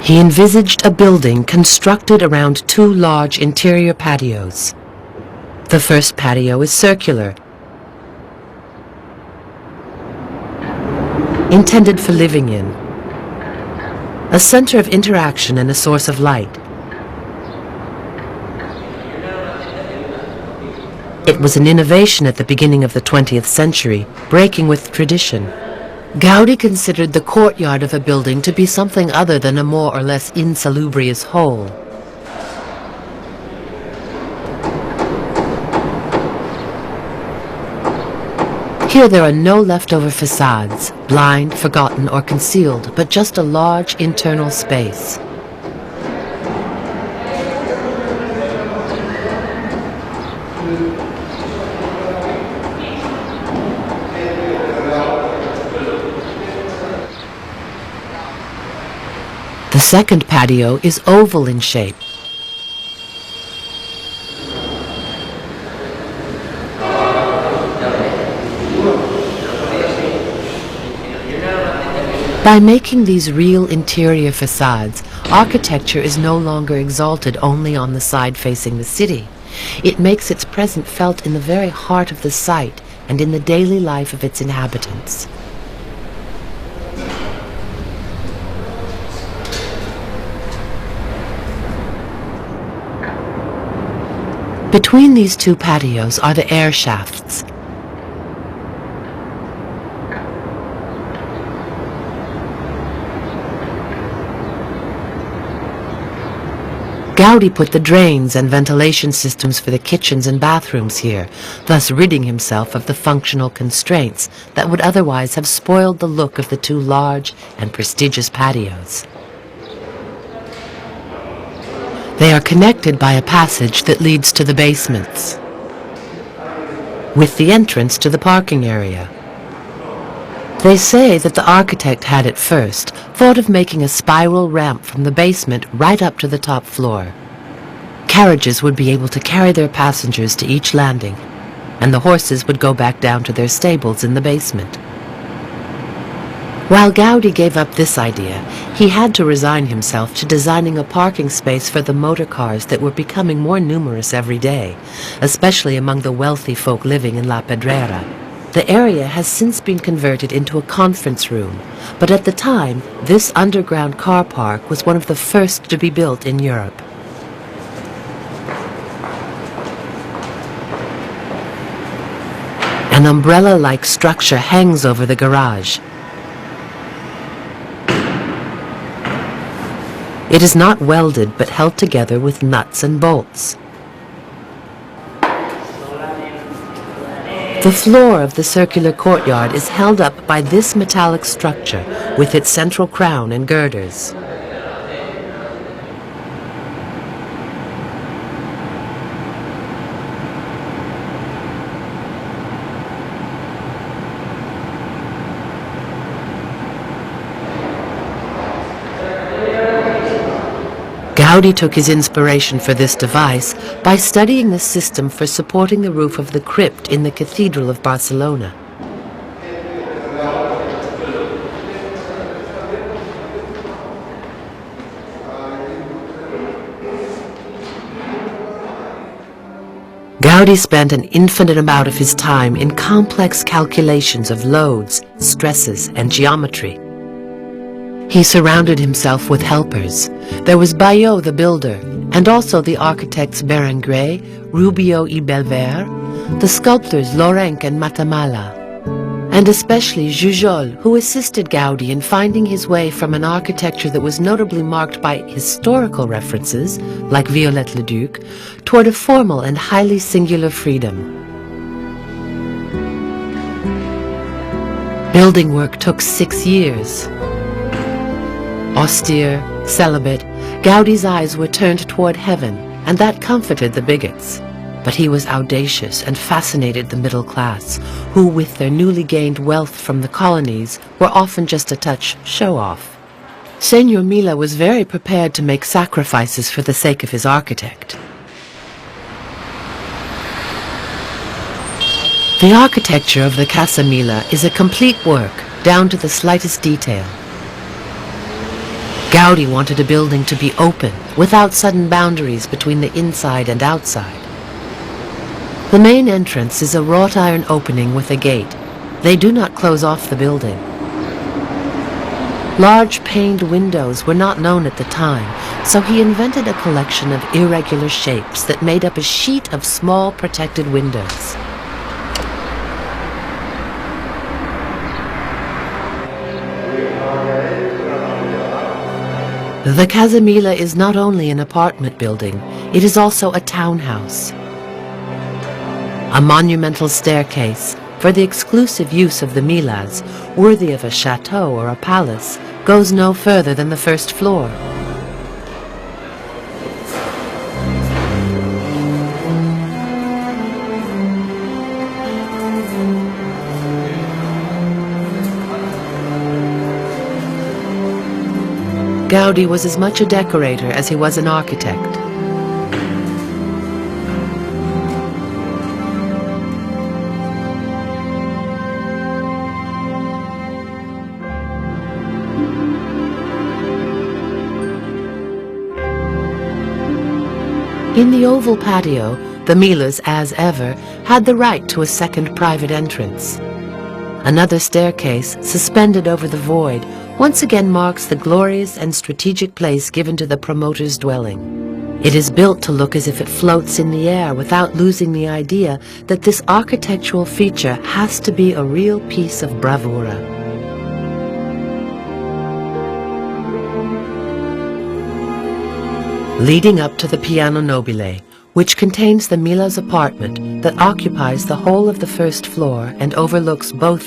He envisaged a building constructed around two large interior patios. The first patio is circular, intended for living in, a center of interaction and a source of light. It was an innovation at the beginning of the 20th century, breaking with tradition. Gaudi considered the courtyard of a building to be something other than a more or less insalubrious hole. Here there are no leftover facades, blind, forgotten, or concealed, but just a large internal space. The second patio is oval in shape. By making these real interior facades, architecture is no longer exalted only on the side facing the city. It makes its presence felt in the very heart of the site and in the daily life of its inhabitants. Between these two patios are the air shafts. Gaudi put the drains and ventilation systems for the kitchens and bathrooms here, thus ridding himself of the functional constraints that would otherwise have spoiled the look of the two large and prestigious patios. They are connected by a passage that leads to the basements, with the entrance to the parking area. They say that the architect had at first thought of making a spiral ramp from the basement right up to the top floor. Carriages would be able to carry their passengers to each landing, and the horses would go back down to their stables in the basement. While Gaudi gave up this idea, he had to resign himself to designing a parking space for the motor cars that were becoming more numerous every day, especially among the wealthy folk living in La Pedrera. The area has since been converted into a conference room, but at the time, this underground car park was one of the first to be built in Europe. An umbrella-like structure hangs over the garage. It is not welded but held together with nuts and bolts. The floor of the circular courtyard is held up by this metallic structure with its central crown and girders. Gaudi took his inspiration for this device by studying the system for supporting the roof of the crypt in the Cathedral of Barcelona. Gaudi spent an infinite amount of his time in complex calculations of loads, stresses, and geometry. He surrounded himself with helpers. There was Bayot the builder, and also the architects Berenguer, Rubio y Belver, the sculptors Lorenc and Matamala, and especially Jujol, who assisted Gaudi in finding his way from an architecture that was notably marked by historical references, like Viollet-le-Duc, toward a formal and highly singular freedom. Building work took 6 years. Austere, celibate, Gaudi's eyes were turned toward heaven, and that comforted the bigots. But he was audacious and fascinated the middle class, who, with their newly gained wealth from the colonies, were often just a touch show-off. Senor Mila was very prepared to make sacrifices for the sake of his architect. The architecture of the Casa Mila is a complete work, down to the slightest detail. Gaudi wanted a building to be open, without sudden boundaries between the inside and outside. The main entrance is a wrought iron opening with a gate. They do not close off the building. Large paned windows were not known at the time, so he invented a collection of irregular shapes that made up a sheet of small protected windows. The Casa Mila is not only an apartment building, it is also a townhouse. A monumental staircase, for the exclusive use of the Milas, worthy of a chateau or a palace, goes no further than the first floor. Gaudi was as much a decorator as he was an architect. In the oval patio, the Milas, as ever, had the right to a second private entrance. Another staircase, suspended over the void, once again marks the glorious and strategic place given to the promoter's dwelling. It is built to look as if it floats in the air without losing the idea that this architectural feature has to be a real piece of bravura. Leading up to the piano nobile, which contains the Mila's apartment that occupies the whole of the first floor and overlooks both